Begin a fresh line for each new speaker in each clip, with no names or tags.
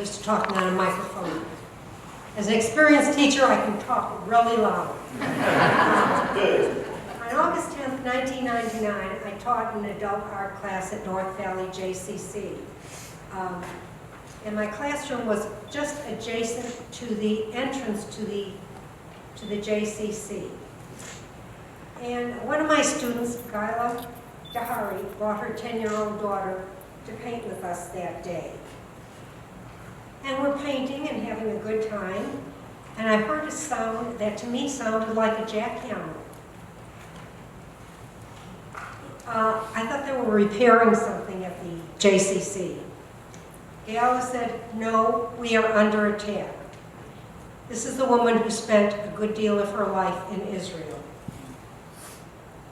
used to talking on a microphone. As an experienced teacher, I can talk really loud. On August 10th, 1999, I taught an adult art class at North Valley JCC. And my classroom was just adjacent to the entrance to the JCC. And one of my students, Gila Dahari, brought her 10-year-old daughter to paint with us that day. And we're painting and having a good time, and I heard a sound that to me sounded like a jackhammer. I thought they were repairing something at the JCC. Gala said, "No, we are under attack." This is the woman who spent a good deal of her life in Israel.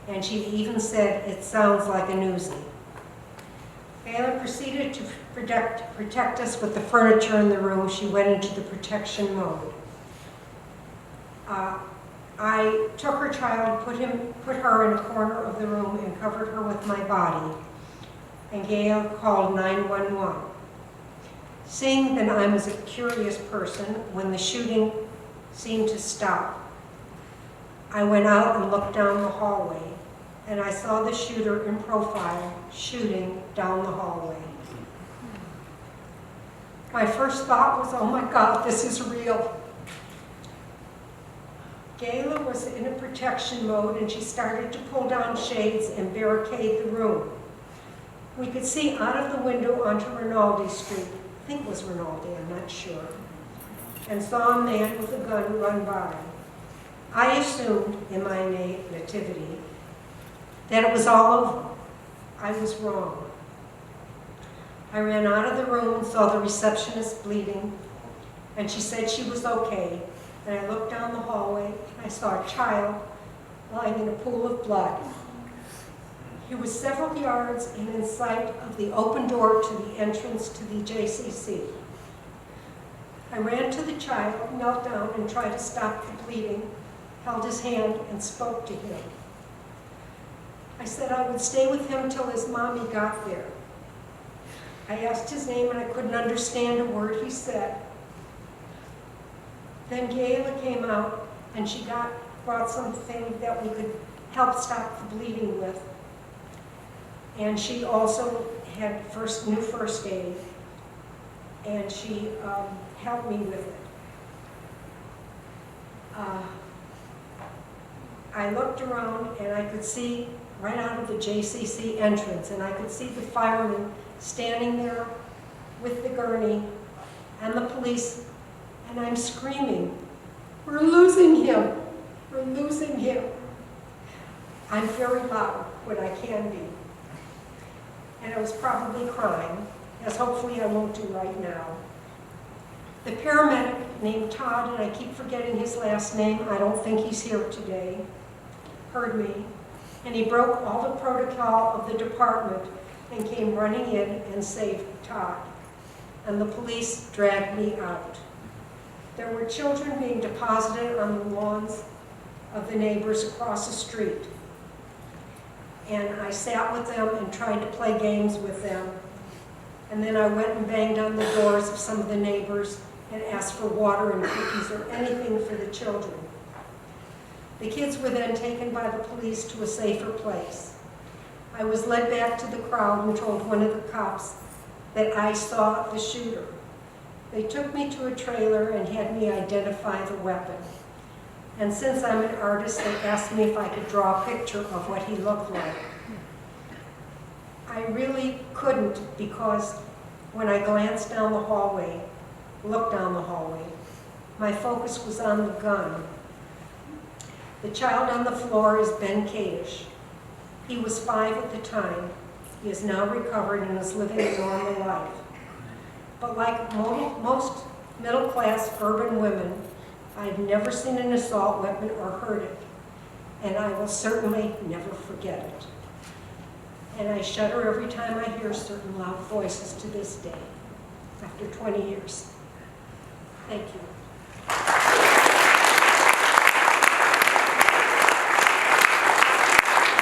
And she even said, "It sounds like a newsie." Gala proceeded to protect us with the furniture in the room. She went into the protection mode. I took her child, put her in a corner of the room and covered her with my body. And Gail called 911. Seeing that I was a curious person, when the shooting seemed to stop, I went out and looked down the hallway, and I saw the shooter in profile shooting down the hallway. My first thought was, oh my God, this is real. Gayla was in a protection mode, and she started to pull down shades and barricade the room. We could see out of the window onto Rinaldi Street, I think it was Rinaldi, I'm not sure, and saw a man with a gun run by. I assumed, in my nativity, that it was all over. I was wrong. I ran out of the room and saw the receptionist bleeding, and she said she was okay. And I looked down the hallway, and I saw a child lying in a pool of blood. He was several yards and in sight of the open door to the entrance to the JCC. I ran to the child, knelt down, and tried to stop the bleeding, held his hand, and spoke to him. I said I would stay with him till his mommy got there. I asked his name, and I couldn't understand a word he said. Then Gayla came out, and she brought something that we could help stop the bleeding with. And she also had new first aid, and she helped me with it. I looked around, and I could see right out of the JCC entrance, and I could see the firemen standing there with the gurney and the police, and I'm screaming, "We're losing him! We're losing him!" I'm very loud when I can be. And I was probably crying, as hopefully I won't do right now. The paramedic named Todd, and I keep forgetting his last name, I don't think he's here today, heard me, and he broke all the protocol of the department and came running in and saved Todd. And the police dragged me out. There were children being deposited on the lawns of the neighbors across the street. And I sat with them and tried to play games with them. And then I went and banged on the doors of some of the neighbors and asked for water and cookies or anything for the children. The kids were then taken by the police to a safer place. I was led back to the crowd and told one of the cops that I saw the shooter. They took me to a trailer and had me identify the weapon. And since I'm an artist, they asked me if I could draw a picture of what he looked like. I really couldn't, because when I glanced down the hallway, looked down the hallway, my focus was on the gun. The child on the floor is Ben Kadish. He was 5 at the time. He is now recovered and is living a normal life. But like most middle-class urban women, I've never seen an assault weapon or heard it, and I will certainly never forget it. And I shudder every time I hear certain loud voices to this day, after 20 years. Thank you.